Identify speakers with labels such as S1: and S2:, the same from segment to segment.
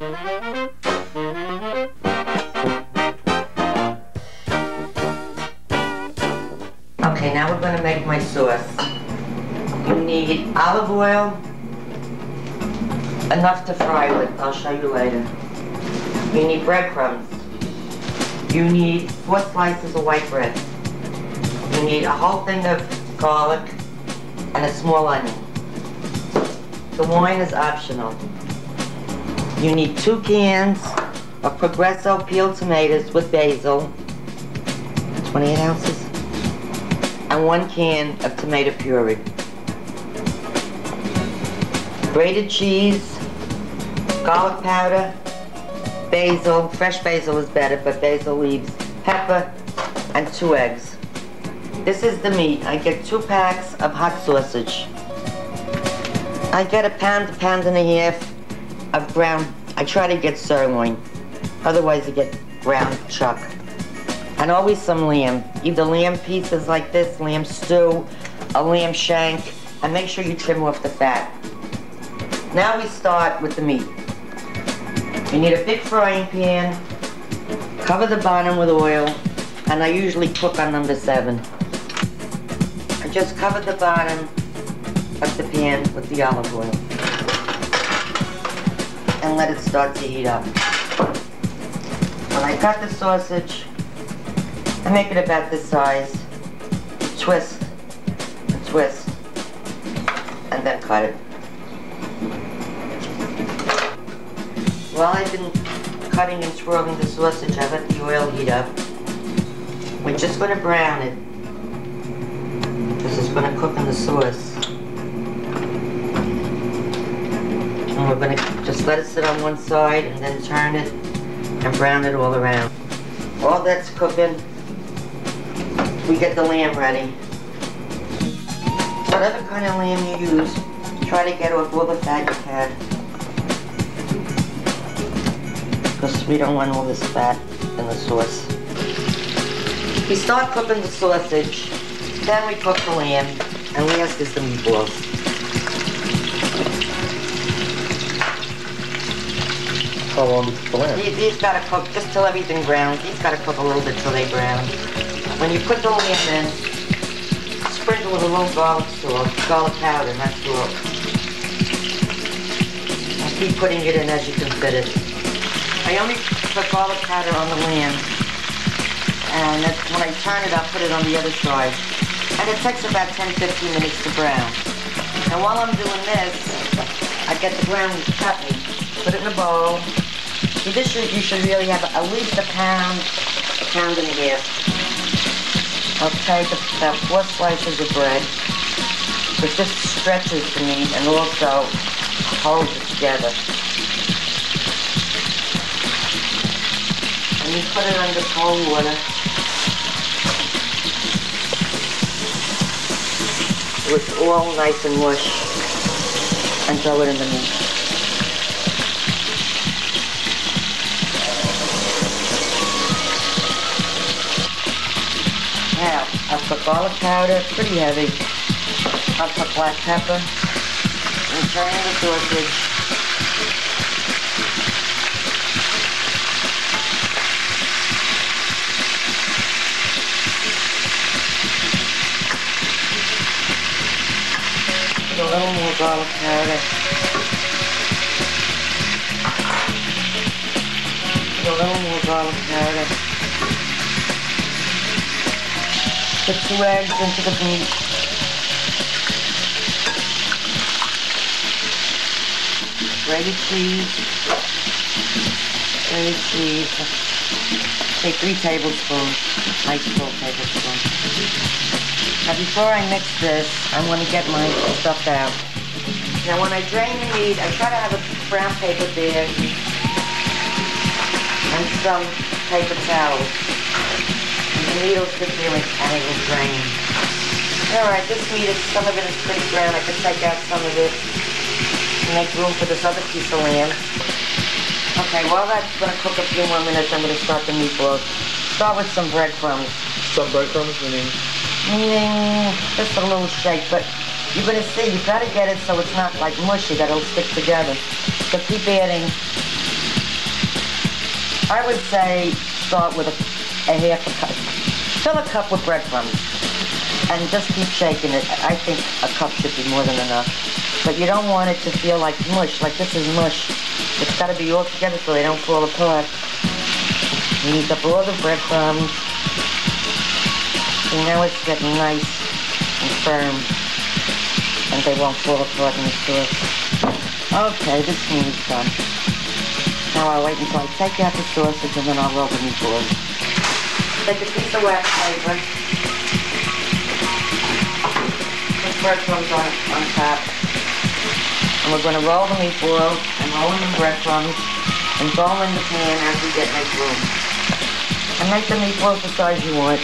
S1: Okay, now we're going to make my sauce. You need olive oil, enough to fry with. I'll show you later. You need breadcrumbs. You need 4 slices of white bread. You need a whole thing of garlic and a small onion. The wine is optional. You need 2 cans of Progresso peeled tomatoes with basil, 28 ounces, and 1 can of tomato puree. Grated cheese, garlic powder, basil, fresh basil is better, but basil leaves, pepper, and 2 eggs. This is the meat. I get 2 packs of hot sausage. I get a pound and a half of ground. I try to get sirloin, otherwise you get ground chuck. And always some lamb, either lamb pieces like this, lamb stew, a lamb shank, and make sure you trim off the fat. Now we start with the meat. You need a big frying pan, cover the bottom with oil, and I usually cook on number 7. I just cover the bottom of the pan with the olive oil and let it start to heat up. When I cut the sausage, I make it about this size, twist and twist, and then cut it. While I've been cutting and swirling the sausage, I let the oil heat up. We're just going to brown it, because it's going to cook in the sauce. And we're going to just let it sit on one side and then turn it and brown it all around. While that's cooking, we get the lamb ready. Whatever kind of lamb you use, try to get off all the fat you can, because we don't want all this fat in the sauce. We start cooking the sausage, then we cook the lamb, and last is the meatballs.
S2: How long do you cook the lamb?
S1: These gotta cook just till everything browns. These gotta cook a little bit till they brown. When you put the lamb in, sprinkle with a little garlic salt, garlic powder, not salt. And keep putting it in as you can fit it. I only put garlic powder on the lamb, and when I turn it, I'll put it on the other side. And it takes about 10-15 minutes to brown. And while I'm doing this, I get the ground chutney, put it in a bowl. This you should really have at least a pound and a half. I'll take about 4 slices of bread, which just stretches the meat and also holds it together. And you put it under cold water. So it's all nice and mush, and throw it in the meat. Now, I'll put garlic powder, pretty heavy. I'll put black pepper, and turn in the sausage. Put a little more garlic powder. Put a little more garlic powder. Put 2 eggs into the meat. Grated cheese. Grated cheese. Say 3 tablespoons. Nice full tablespoon. Now before I mix this, I'm going to get my stuff out. Now when I drain the meat, I try to have a brown paper bag and some paper towels. The meat will sit there and it will drain. Alright, this meat, some of it is pretty brown. I could take out some of it and make room for this other piece of lamb. Okay, while that's going to cook a few more minutes, I'm going to start the meatballs. Start with some breadcrumbs.
S2: Some breadcrumbs, meaning?
S1: Meaning just a little shake, but you're going to see, you've got to get it so it's not like mushy, that it'll stick together. So keep adding I would say start with a half a cup. Fill a cup with breadcrumbs and just keep shaking it. I think a cup should be more than enough. But you don't want it to feel like mush, like this is mush. It's got to be all together so they don't fall apart. You use up all the breadcrumbs. And now it's getting nice and firm. And they won't fall apart in the sauce. Okay, this meat is done. Now I'll wait until I take out the sausage and then I'll roll the meatballs. Take a piece of wax paper. Put breadcrumbs on top. And we're going to roll the meatballs and roll them in breadcrumbs and roll in the pan as we make room. And make the meatballs the size you want.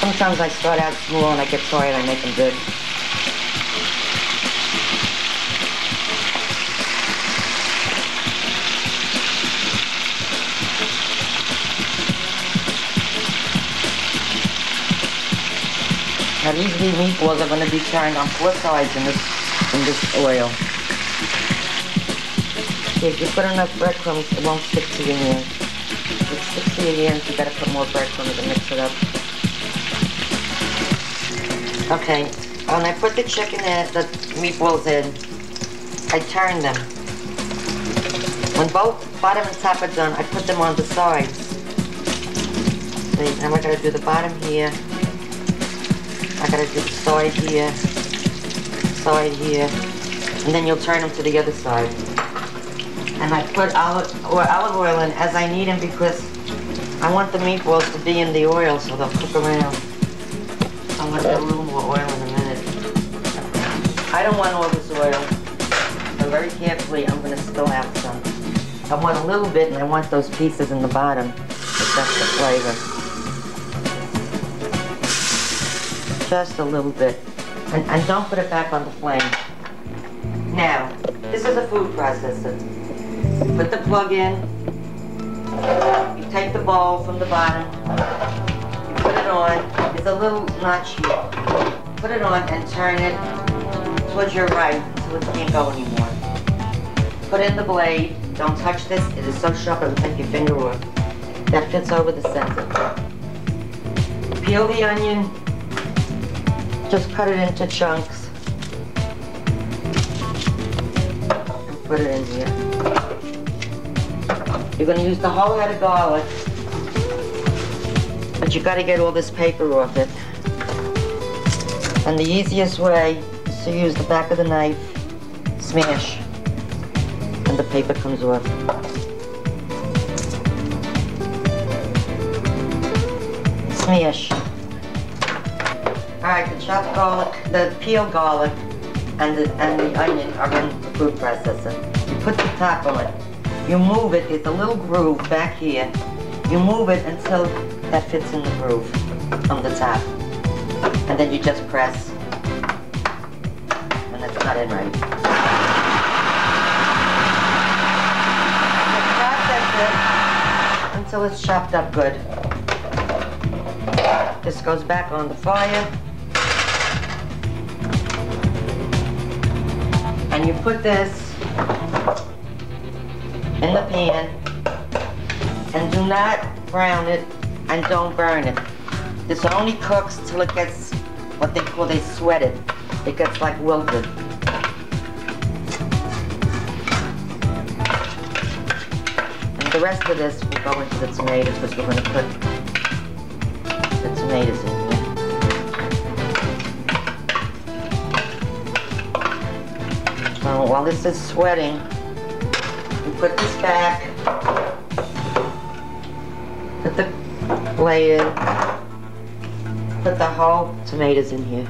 S1: Sometimes I start out small and I get tired, I make them big. Now these meatballs are going to be turned on 4 sides in this oil. If you put enough breadcrumbs, it won't stick to your hands. If it sticks to your hands, you got to put more breadcrumbs and mix it up. Okay, when I put the chicken in, the meatballs in, I turn them. When both bottom and top are done, I put them on the sides. See, now we're going to do the bottom here. I gotta do the side here, and then you'll turn them to the other side. And I put olive oil in as I need them because I want the meatballs to be in the oil so they'll cook around. I'm gonna put a little more oil in a minute. I don't want all this oil, so very carefully I'm gonna spill out some. I want a little bit and I want those pieces in the bottom, because that's the flavor. Just a little bit. And don't put it back on the flame. Now, this is a food processor. Put the plug in. You take the bowl from the bottom. You put it on. There's a little notch here. Put it on and turn it towards your right until it can't go anymore. Put in the blade. Don't touch this. It is so sharp it will take your finger off. That fits over the center. Peel the onion. Just cut it into chunks and put it in here. You're going to use the whole head of garlic, but you got to get all this paper off it. And the easiest way is to use the back of the knife, smash, and the paper comes off. Smash. Alright, the chopped garlic, the peeled garlic, and the onion are in the food processor. You put the top on it. You move it, there's a little groove back here. You move it until that fits in the groove on the top. And then you just press. And it's not in right. Process it until it's chopped up good. This goes back on the fire. And you put this in the pan and do not brown it and don't burn it. This only cooks till it gets what they call, they sweat it. It gets like wilted. And the rest of this will go into the tomatoes because we're going to put the tomatoes in here. So while this is sweating, we put this back, put the blade in, put the whole tomatoes in here.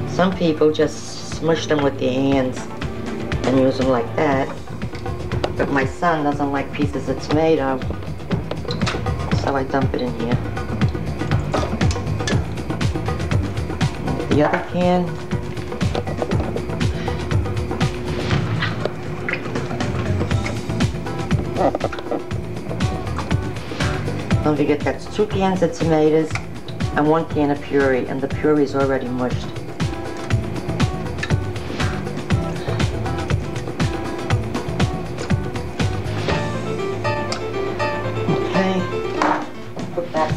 S1: Some people just smush them with their hands and use them like that. But my son doesn't like pieces of tomato, so I dump it in here. The other can. Don't forget that's 2 cans of tomatoes and 1 can of puree, and the puree is already mushed.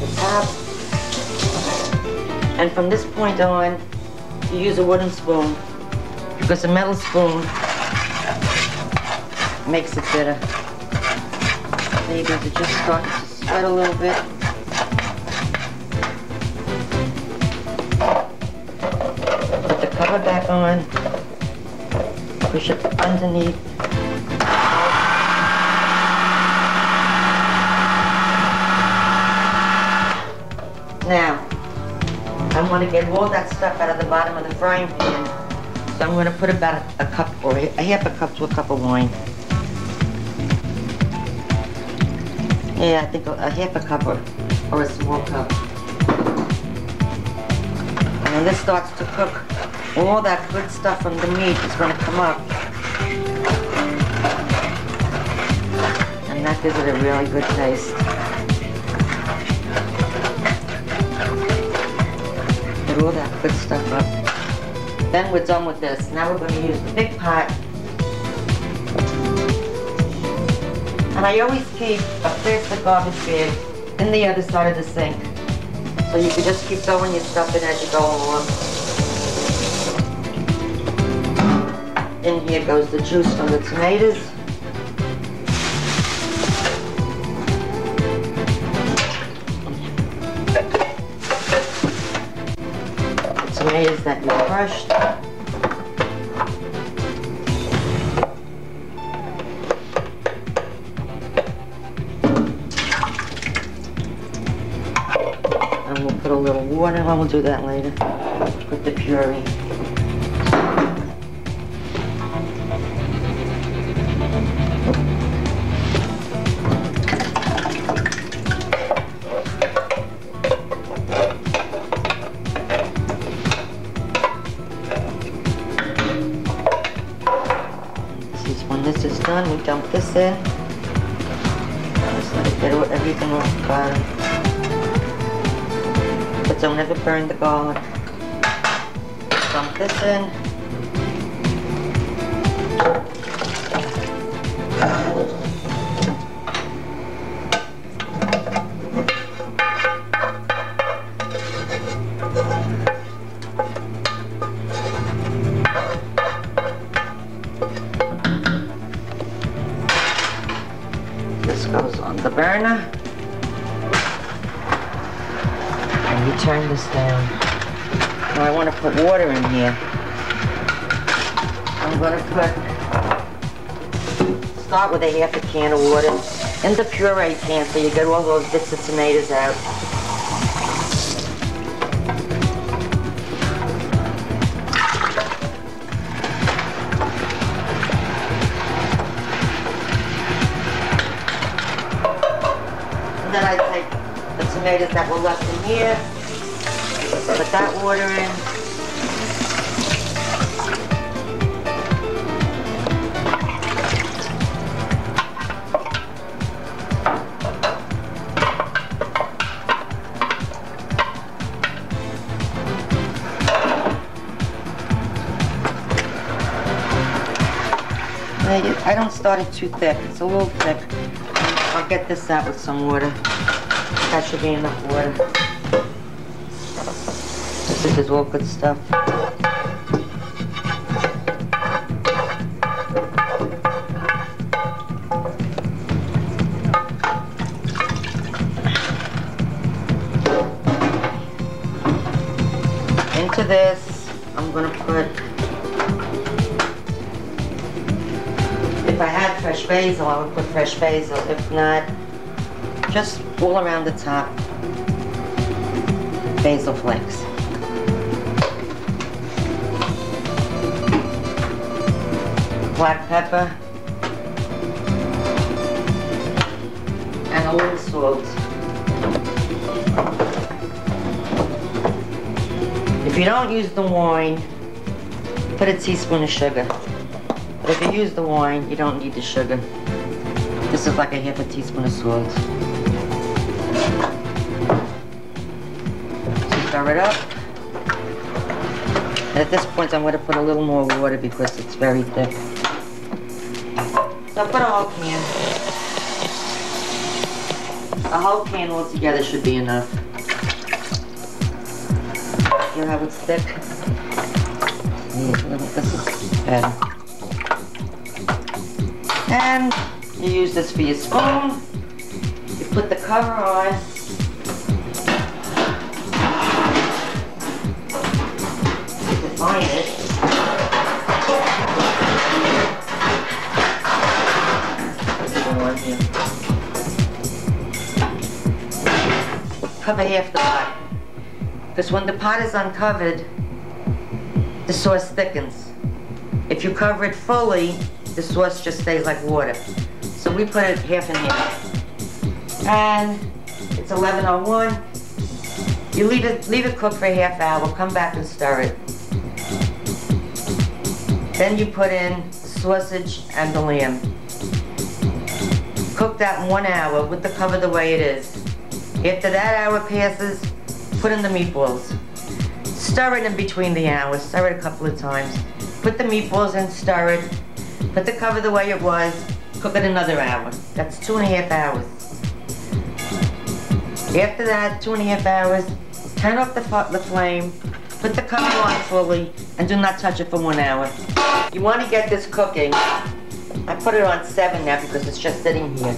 S1: the top. And from this point on, you use a wooden spoon, because a metal spoon makes it bitter. Maybe to just start to sweat a little bit. Put the cover back on. Push it underneath. Now, I want to get all that stuff out of the bottom of the frying pan. So I'm going to put about a cup or a half a cup to a cup of wine. Yeah, I think a half a cup or a small cup. And when this starts to cook, all that good stuff from the meat is going to come up. And that gives it a really good taste. Get all that good stuff up. Then we're done with this. Now we're going to use the big pot. And I always keep a plastic garbage bag in the other side of the sink. So you can just keep throwing your stuff in as you go along. In here goes the juice from the tomatoes. The tomatoes that you crushed. And we'll put a little water, and we'll do that later with the puree. When this is done, we dump this in. Just let it get everything off the bottom. But don't ever burn the garlic. Dump this in. This goes on the burner. And you turn this down. Now I want to put water in here. I'm going to start with a half a can of water in the puree pan so you get all those bits of tomatoes out. And then I take the tomatoes that were left in here, put that water in. I don't start it too thick, it's a little thick. I'll get this out with some water. That should be enough water. This is all good stuff. Into this, I'm going to put, if I had fresh basil, I would put fresh basil. If not, just all around the top, basil flakes. Black pepper. And a little salt. If you don't use the wine, put a teaspoon of sugar. But if you use the wine, you don't need the sugar. This is like a half a teaspoon of salt. Stir it up. And at this point, I'm going to put a little more water because it's very thick. So I put a whole can. A whole can altogether should be enough. You know how it's thick? This is bad. And you use this for your spoon. You put the cover on. You can find it. Cover half the pot. Because when the pot is uncovered, the sauce thickens. If you cover it fully, the sauce just stays like water. So we put it half and half. And it's 11:01. You leave it cook for a half hour, come back and stir it. Then you put in the sausage and the lamb. Cook that in 1 hour with the cover the way it is. After that hour passes, put in the meatballs. Stir it in between the hours, stir it a couple of times. Put the meatballs in, stir it. Put the cover the way it was, cook it another hour. That's 2.5 hours. After that, 2.5 hours, turn off the flame, put the cover on fully, and do not touch it for 1 hour. You want to get this cooking. I put it on 7 now because it's just sitting here.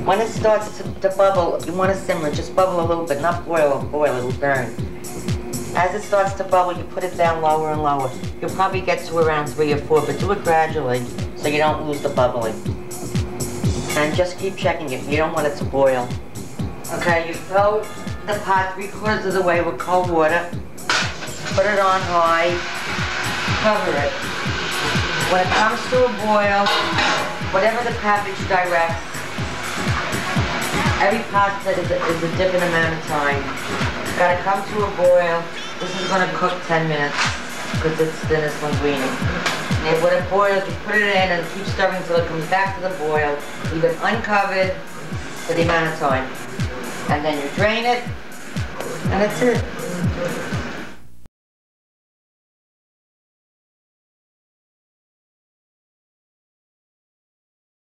S1: When it starts to bubble, you want to simmer, just bubble a little bit, not boil, it'll burn. As it starts to bubble, you put it down lower and lower. You'll probably get to around 3 or 4, but do it gradually so you don't lose the bubbling. And just keep checking it. You don't want it to boil. Okay, you fill the pot 3/4 of the way with cold water. Put it on high. Cover it. When it comes to a boil, whatever the package directs, every pasta is a different amount of time. It's got to come to a boil. This is going to cook 10 minutes because it's thin as linguine. And when it boils, you put it in and keep stirring until it comes back to the boil. Leave it uncovered for the amount of time. And then you drain it, and that's it.